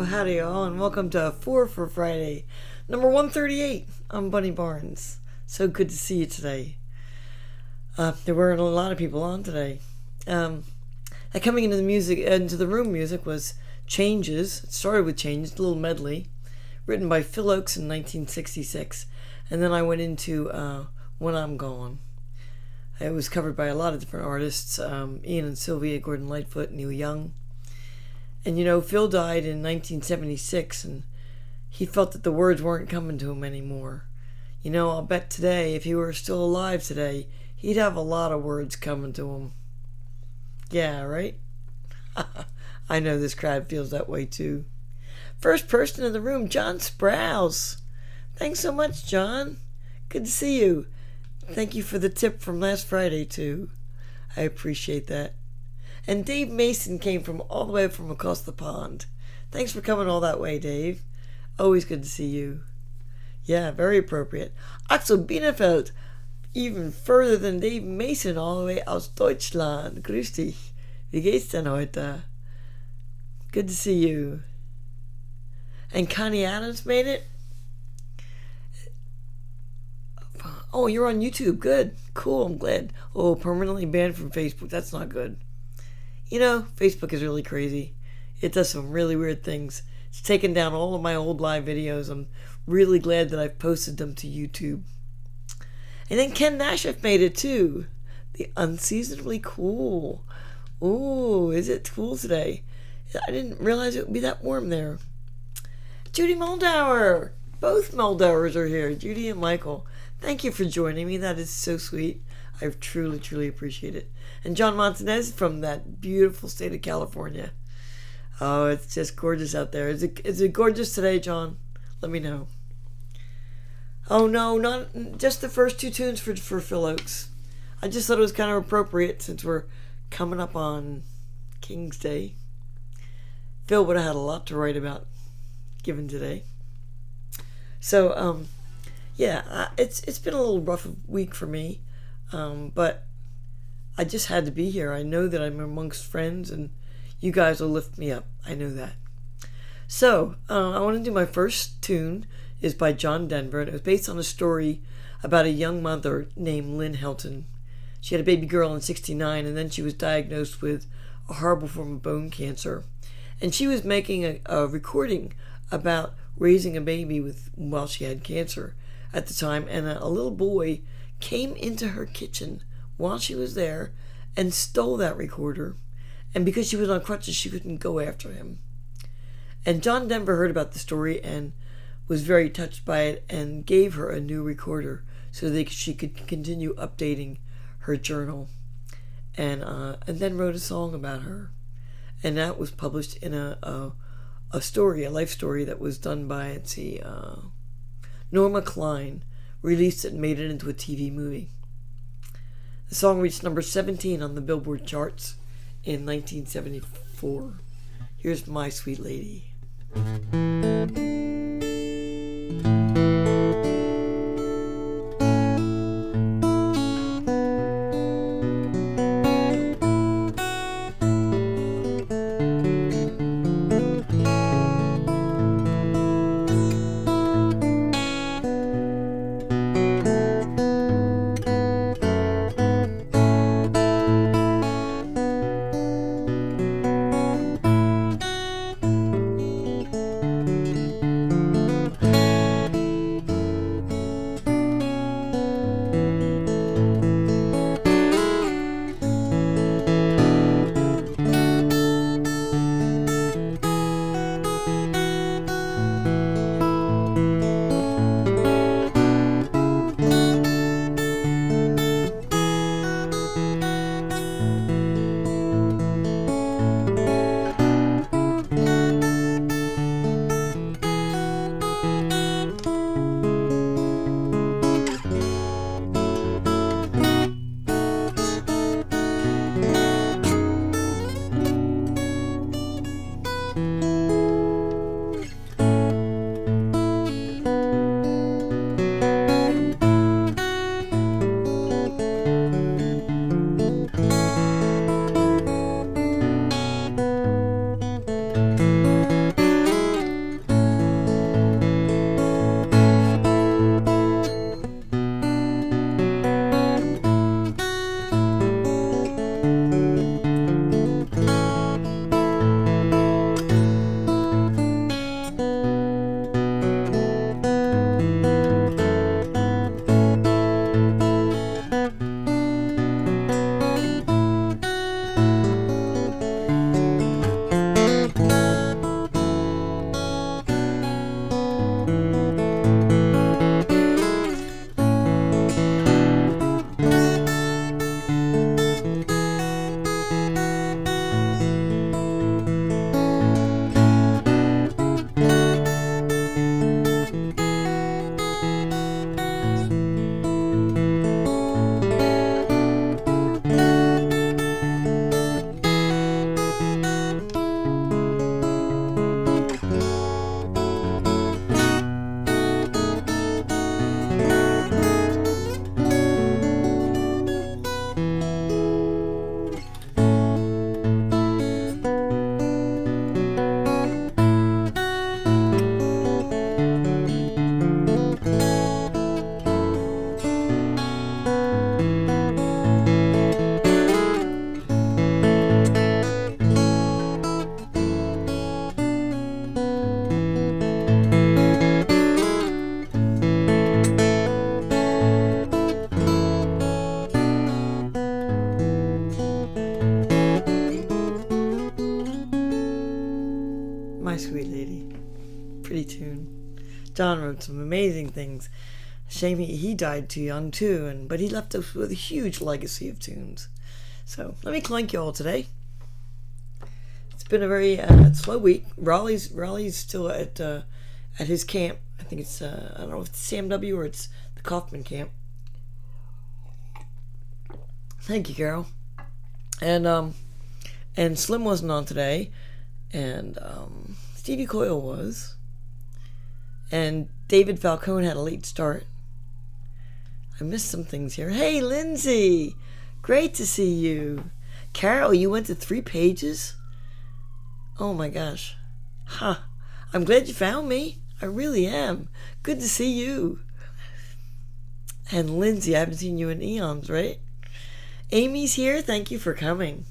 Howdy all, and welcome to FER for Friday, number 138. I'm Bunny Barnes. So good to see you today. There weren't a lot of people on today. Coming into the room music was Changes. It started with Changes, a little medley, written by Phil Ochs in 1966, and then I went into When I'm Gone. It was covered by a lot of different artists, Ian and Sylvia, Gordon Lightfoot, Neil Young. And you know, Phil died in 1976, and he felt that the words weren't coming to him anymore. You know, I'll bet today, if he were still alive today, he'd have a lot of words coming to him. Yeah, right? I know this crowd feels that way too. First person in the room, John Sprouse. Thanks so much, John. Good to see you. Thank you for the tip from last Friday too. I appreciate that. And Dave Mason came from all the way from across the pond. Thanks for coming all that way, Dave. Always good to see you. Yeah, very appropriate. Axel Bielefeld, even further than Dave Mason, all the way aus Deutschland. Grüß dich. Wie geht's denn heute? Good to see you. And Connie Adams made it? Oh, you're on YouTube. Good. Cool, I'm glad. Oh, permanently banned from Facebook. That's not good. You know, Facebook is really crazy. It does some really weird things. It's taken down all of my old live videos. I'm really glad that I've posted them to YouTube. And then Ken Nashif made it too. The unseasonably cool. Ooh, is it cool today? I didn't realize it would be that warm there. Judy Moldauer. Both Moldauers are here, Judy and Michael. Thank you for joining me. That is so sweet. I truly, truly appreciate it. And John Montanez from that beautiful state of California. Oh, it's just gorgeous out there. Is it gorgeous today, John? Let me know. Oh, no, not just the first two tunes for Phil Ochs. I just thought it was kind of appropriate since we're coming up on King's Day. Phil would have had a lot to write about given today. So, it's been a little rough week for me. But I just had to be here. I know that I'm amongst friends and you guys will lift me up. I know that. So, I want to do my first tune is by John Denver, and it was based on a story about a young mother named Lynn Helton. She had a baby girl in 1969, and then she was diagnosed with a horrible form of bone cancer. And she was making a recording about raising a baby while she had cancer at the time, and a little boy came into her kitchen while she was there and stole that recorder. And because she was on crutches, she couldn't go after him. And John Denver heard about the story and was very touched by it and gave her a new recorder so that she could continue updating her journal. And then wrote a song about her. and that was published in a story, a life story that was done by, let's see, Norma Klein, released it and made it into a TV movie. The song reached number 17 on the Billboard charts in 1974. Here's My Sweet Lady. My Sweet Lady. Pretty tune. John wrote some amazing things. Shame he died too young too, but he left us with a huge legacy of tunes. So let me clank you all today. It's been a very slow week. Raleigh's still at his camp. I think it's I don't know if it's Sam W or it's the Kaufman camp. Thank you, Carol. And Slim wasn't on today, and Stevie Coyle was, and David Falcone had a late start. I missed some things here. Hey, Lindsay, great to see you. Carol, you went to 3 pages? Oh my gosh. Huh. I'm glad you found me. I really am. Good to see you. And Lindsay, I haven't seen you in eons, right? Amy's here. Thank you for coming.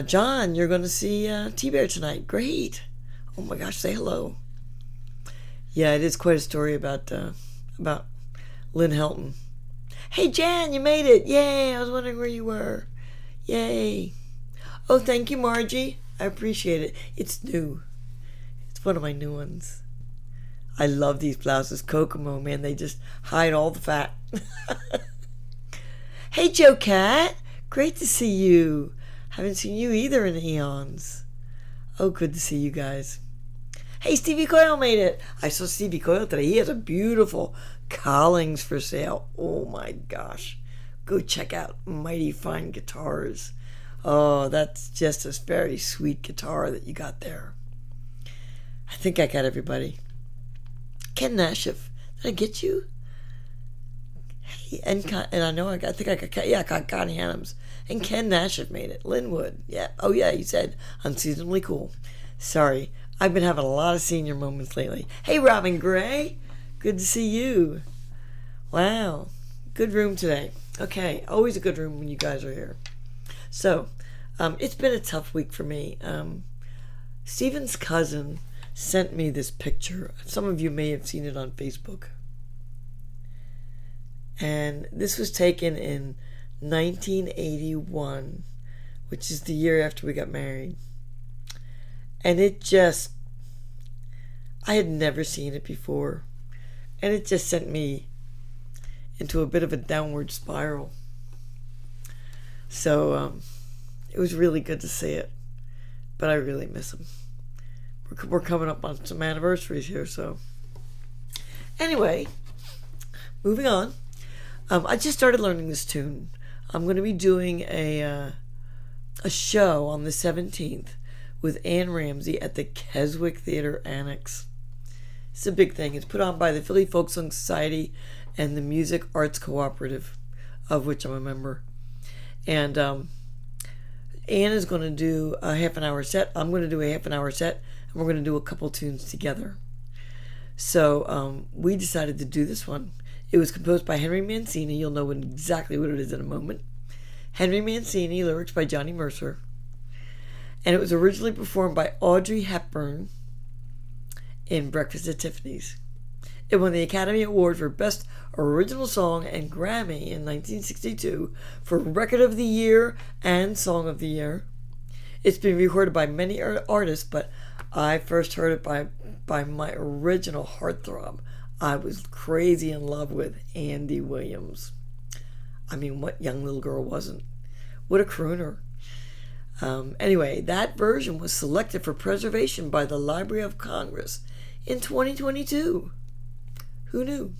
John, you're going to see T-Bear tonight. Great. Oh my gosh, say hello. Yeah, it is quite a story about Lynn Helton. Hey, Jan, you made it. Yay, I was wondering where you were. Yay. Oh, thank you, Margie. I appreciate it. It's new. It's one of my new ones. I love these blouses. Kokomo, man, they just hide all the fat. Hey, Joe Cat. Great to see you. Haven't seen you either in eons. Oh, good to see you guys. Hey, Stevie Coyle made it. I saw Stevie Coyle today. He has a beautiful Collings for sale. Oh my gosh. Go check out Mighty Fine Guitars. Oh, that's just a very sweet guitar that you got there. I think I got everybody. Ken Nashif. Did I get you? Hey, and I know I got Connie Adams. And Ken Nashif made it. Linwood. Yeah. Oh, yeah, you said unseasonably cool. Sorry. I've been having a lot of senior moments lately. Hey, Robin Gray. Good to see you. Wow. Good room today. Okay. Always a good room when you guys are here. So, it's been a tough week for me. Steven's cousin sent me this picture. Some of you may have seen it on Facebook. And this was taken in 1981, which is the year after we got married. And I had never seen it before. And it just sent me into a bit of a downward spiral. So, it was really good to see it. But I really miss him. We're coming up on some anniversaries here, so. Anyway, moving on. I just started learning this tune. I'm going to be doing a show on the 17th with Ann Ramsey at the Keswick Theater Annex. It's a big thing. It's put on by the Philly Folk Song Society and the Music Arts Cooperative, of which I'm a member. And Ann is going to do a half an hour set. I'm going to do a half an hour set, and we're going to do a couple tunes together. So we decided to do this one. It was composed by Henry Mancini. You'll know exactly what it is in a moment. Henry Mancini, lyrics by Johnny Mercer. And it was originally performed by Audrey Hepburn in Breakfast at Tiffany's. It won the Academy Award for Best Original Song and Grammy in 1962 for Record of the Year and Song of the Year. It's been recorded by many artists, but I first heard it by my original heartthrob. I was crazy in love with Andy Williams. I mean, what young little girl wasn't? What a crooner. Anyway, that version was selected for preservation by the Library of Congress in 2022. Who knew?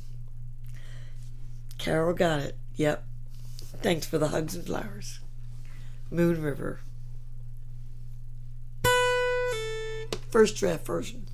Carol got it. Yep. Thanks for the hugs and flowers. Moon River. First draft version.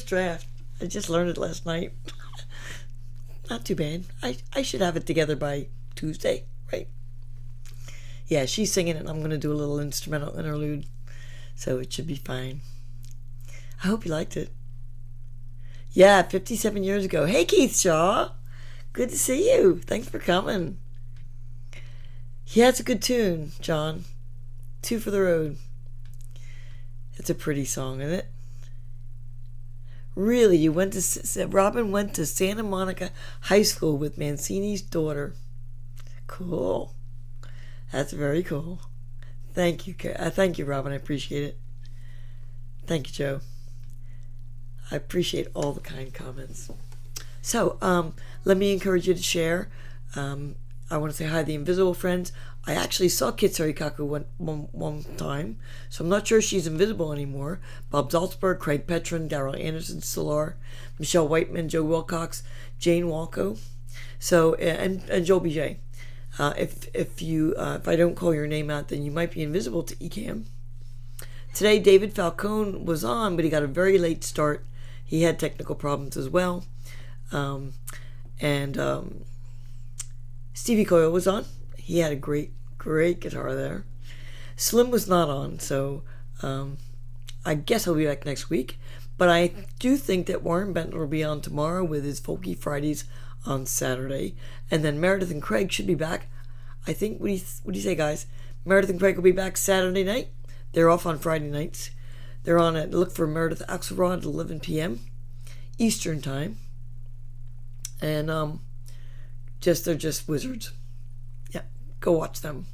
first draft. I just learned it last night. Not too bad. I should have it together by Tuesday, right? Yeah, she's singing it, and I'm going to do a little instrumental interlude, so it should be fine. I hope you liked it. Yeah, 57 years ago. Hey, Keith Shaw. Good to see you. Thanks for coming. Yeah, it's a good tune, John. 2 for the road. It's a pretty song, isn't it? Really, Robin went to Santa Monica High School with Mancini's daughter. Cool. That's very cool. Thank you, thank you, Robin. I appreciate it. Thank you, Joe. I appreciate all the kind comments. So, let me encourage you to share. I want to say hi to the invisible friends. I actually saw Kitsari Kaku one time, so I'm not sure she's invisible anymore. Bob Zaltzberg, Craig Petron, Daryl Anderson, Solar, Michelle Whiteman, Joe Wilcox, Jane Walco, so and Joel BJ. If I don't call your name out, then you might be invisible to ECAM. Today, David Falcone was on, but he got a very late start. He had technical problems as well, and Stevie Coyle was on. He had a great guitar there. Slim was not on, so I guess he'll be back next week. But I do think that Warren Bentler will be on tomorrow with his Folky Fridays on Saturday. And then Meredith and Craig should be back. I think, what do you say, guys? Meredith and Craig will be back Saturday night. They're off on Friday nights. They're on at, look for Meredith Axelrod at 11 p.m. Eastern Time. And they're just wizards. Yeah, go watch them.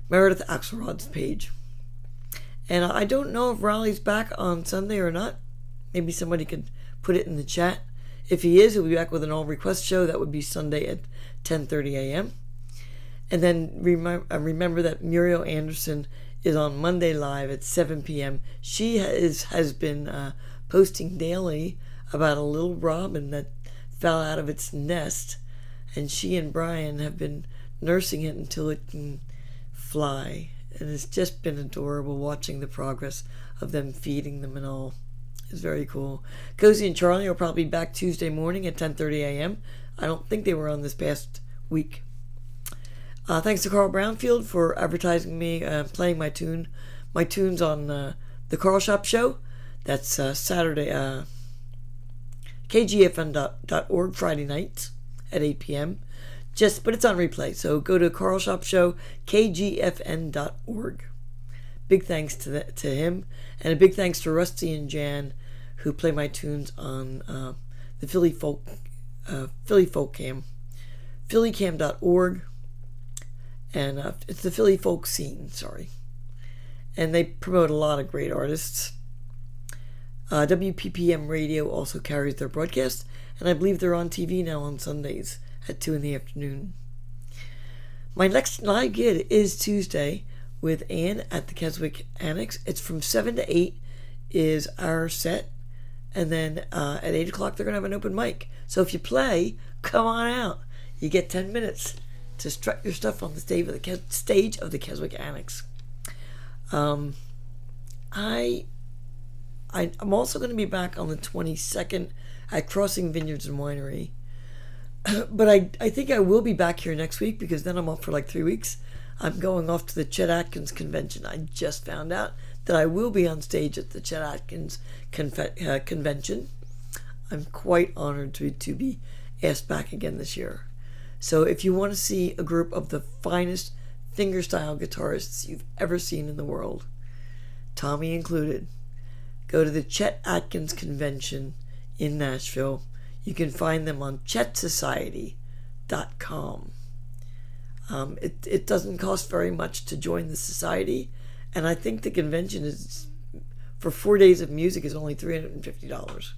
Meredith Axelrod's page. And I don't know if Raleigh's back on Sunday or not. Maybe somebody could put it in the chat. If he is, he'll be back with an all-request show. That would be Sunday at 10:30 a.m. And then remember that Muriel Anderson is on Monday live at 7 p.m. She has been posting daily about a little robin that fell out of its nest. And she and Brian have been nursing it until it can fly. And it's just been adorable watching the progress of them feeding them and all. It's very cool. Cozy and Charlie are probably back Tuesday morning at 10:30 a.m. I don't think they were on this past week. Thanks to Carl Brownfield for advertising me, playing my tunes on the Carl Shop Show. That's Saturday, kgfn.org, Friday nights at 8 p.m. But it's on replay, so go to Carl Shop Show, kgfn.org. Big thanks to him, and a big thanks to Rusty and Jan, who play my tunes on the Philly Folk Cam, phillycam.org, and it's the Philly Folk Scene, sorry. And they promote a lot of great artists. WPPM Radio also carries their broadcast, and I believe they're on TV now on Sundays at 2 in the afternoon. My next live gig is Tuesday with Ann at the Keswick Annex. It's from 7 to 8 is our set, and then at 8 o'clock they're going to have an open mic. So if you play, come on out. You get 10 minutes to strut your stuff on the stage of the Keswick Annex. I'm also going to be back on the 22nd at Crossing Vineyards and Winery. But I think I will be back here next week, because then I'm off for like 3 weeks. I'm going off to the Chet Atkins convention. I just found out that I will be on stage at the Chet Atkins convention. I'm quite honored to be asked back again this year. So if you want to see a group of the finest fingerstyle guitarists you've ever seen in the world, Tommy included, go to the Chet Atkins convention in Nashville. You can find them on chetSociety.com. It doesn't cost very much to join the society, and I think the convention is, for 4 days of music, is only $350.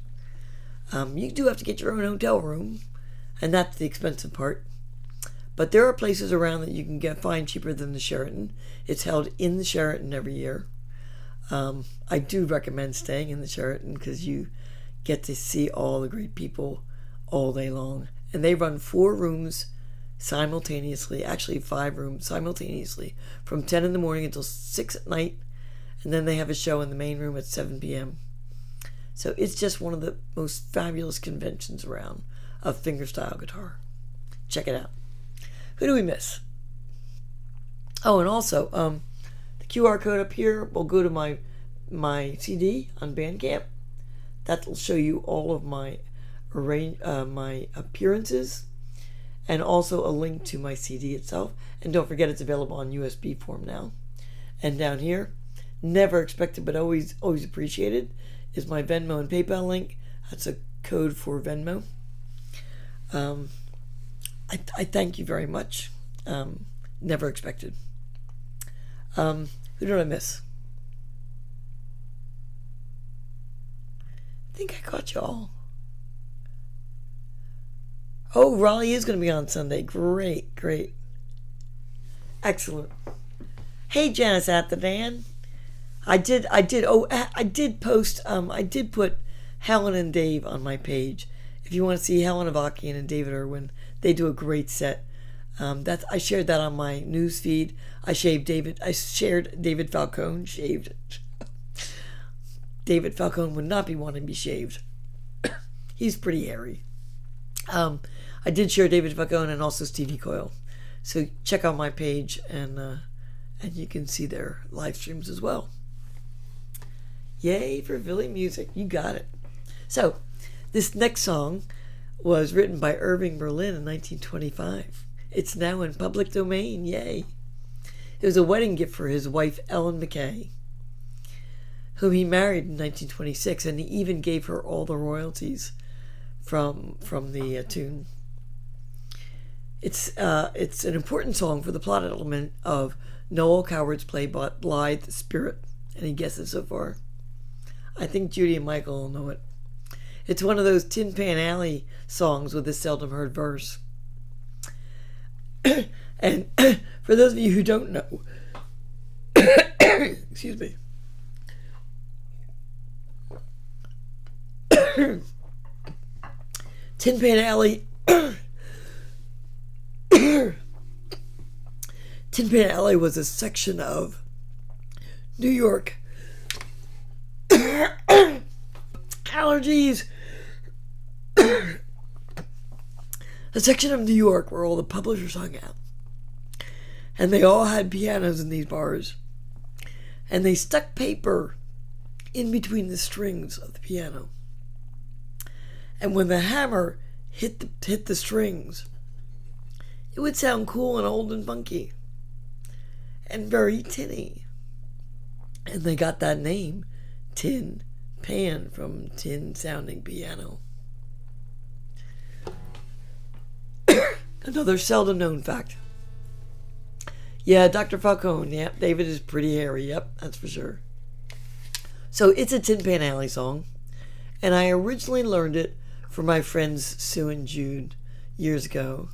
You do have to get your own hotel room, and that's the expensive part. But there are places around that you can find cheaper than the Sheraton. It's held in the Sheraton every year. I do recommend staying in the Sheraton, because you get to see all the great people all day long. And they run 4 rooms simultaneously, actually 5 rooms simultaneously, from 10 in the morning until 6 at night. And then they have a show in the main room at 7 p.m. So it's just one of the most fabulous conventions around of fingerstyle guitar. Check it out. Who do we miss? Oh, and also, the QR code up here will go to my CD on Bandcamp. That will show you all of my my appearances, and also a link to my CD itself. And don't forget, it's available on USB form now. And down here, never expected but always appreciated, is my Venmo and PayPal link. That's a code for Venmo. I thank you very much. Never expected. Who did I miss? I think I caught you all. Oh, Raleigh is going to be on Sunday. Great. Excellent. Hey, Janice Atherdan. I did post, I did put Helen and Dave on my page. If you want to see Helen Avakian and David Irwin, they do a great set. I shared that on my news feed. I shared David Falcone shaved. David Falcone would not be wanting to be shaved. He's pretty hairy. I did share David Falcone and also Stevie Coyle. So check out my page and you can see their live streams as well. Yay for Philly music. You got it. So this next song was written by Irving Berlin in 1925. It's now in public domain. Yay. It was a wedding gift for his wife, Ellen McKay, whom he married in 1926, and he even gave her all the royalties from the tune. It's an important song for the plot element of Noel Coward's play Blithe Spirit. Any guesses so far? I think Judy and Michael will know it. It's one of those Tin Pan Alley songs with a seldom heard verse. And for those of you who don't know, excuse me. Tin Pan Alley Tin Pan Alley was a section of New York. Allergies. A section of New York where all the publishers hung out. And they all had pianos in these bars. And they stuck paper in between the strings of the piano. And when the hammer hit the strings, it would sound cool and old and funky. And very tinny. And they got that name, Tin Pan, from tin sounding piano. Another seldom known fact. Yeah, Dr. Falcone. Yep, David is pretty hairy. Yep, that's for sure. So it's a Tin Pan Alley song. And I originally learned it from my friends Sue and Jude years ago.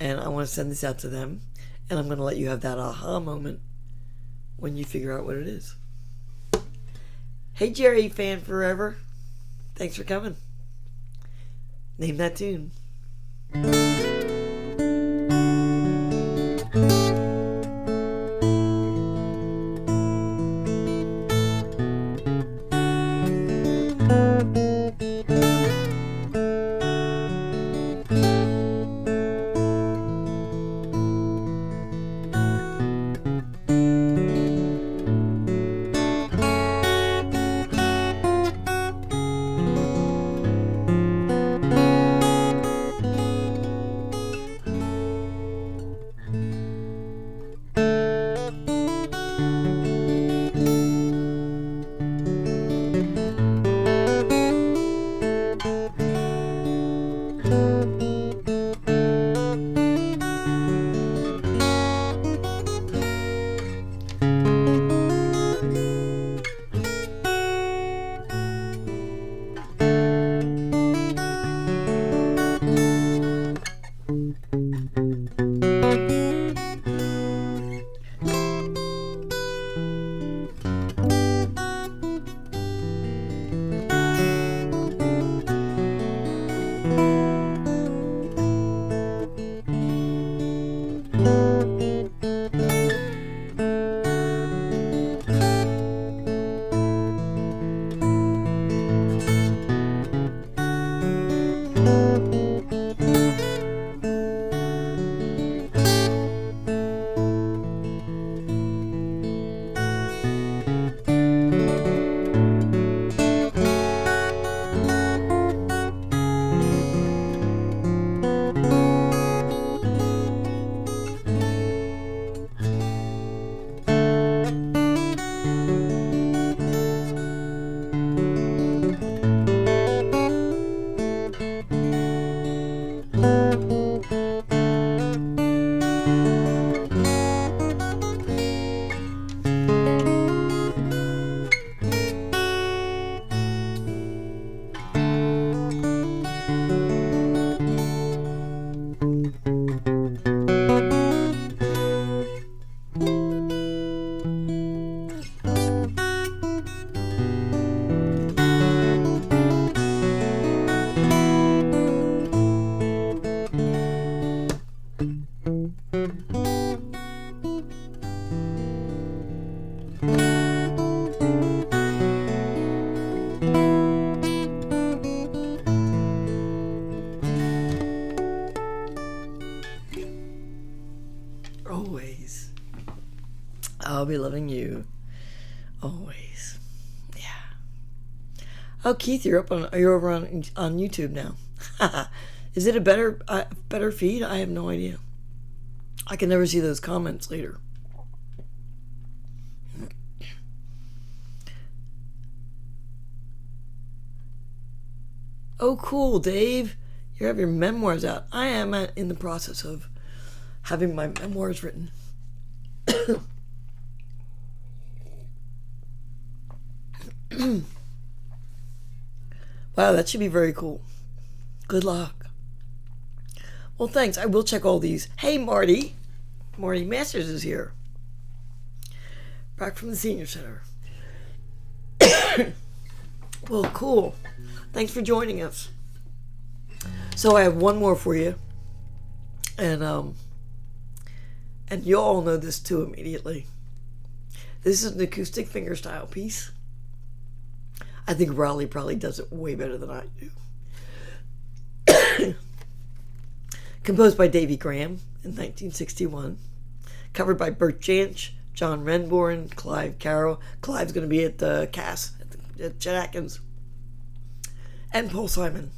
And I want to send this out to them. And I'm going to let you have that aha moment when you figure out what it is. Hey, Jerry, fan forever. Thanks for coming. Name that tune. Always. I'll be loving you. Always. Yeah. Oh, Keith, you're over on YouTube now. Is it a better feed? I have no idea. I can never see those comments later. Oh, cool, Dave. You have your memoirs out. I am in the process of having my memoirs written. Wow, that should be very cool. Good luck. Well, thanks. I will check all these. Hey, Marty. Marty Masters is here. Back from the senior center. Well, cool. Thanks for joining us. So I have one more for you. And you all know this too immediately. This is an acoustic fingerstyle piece. I think Raleigh probably does it way better than I do. Composed by Davy Graham in 1961. Covered by Bert Jansch, John Renbourn, Clive Carroll. Clive's going to be at the Cass, at Chet Atkins. And Paul Simon.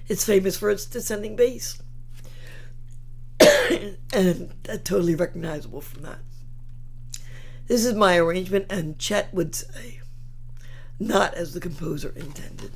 It's famous for its descending bass. And totally recognizable from that. This is my arrangement, and Chet would say, not as the composer intended.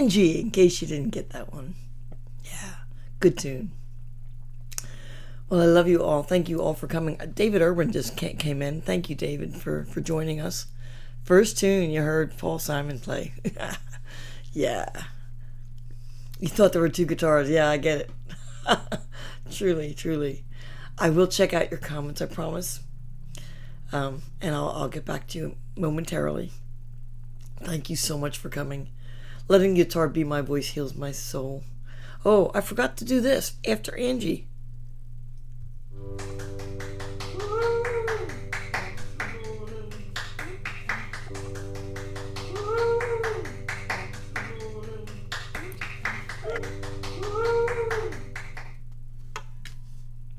Anji, in case you didn't get that one. Yeah, good tune. Well, I love you all. Thank you all for coming. David Urban just came in. Thank you, David, for joining us. First tune you heard Paul Simon play. Yeah. You thought there were two guitars. Yeah, I get it. Truly, truly. I will check out your comments, I promise. And I'll get back to you momentarily. Thank you so much for coming. Letting guitar be my voice heals my soul. Oh, I forgot to do this after Anji.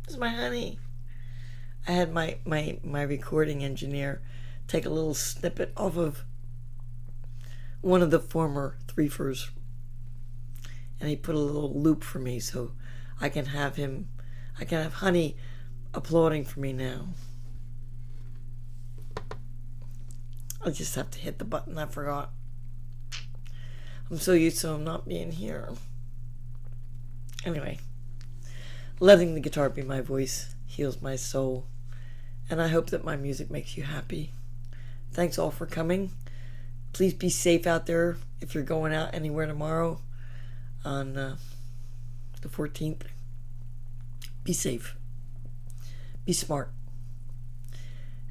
This is my honey. I had my recording engineer take a little snippet off of one of the former threefers, and he put a little loop for me so I can have honey applauding for me now. I just have to hit the button. I forgot. I'm so used to him not being here. Anyway, letting the guitar be my voice heals my soul, and I hope that my music makes you happy. Thanks all for coming. Please be safe out there if you're going out anywhere tomorrow on the 14th. Be safe. Be smart.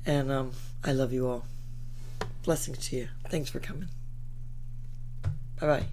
And I love you all. Blessings to you. Thanks for coming. Bye-bye.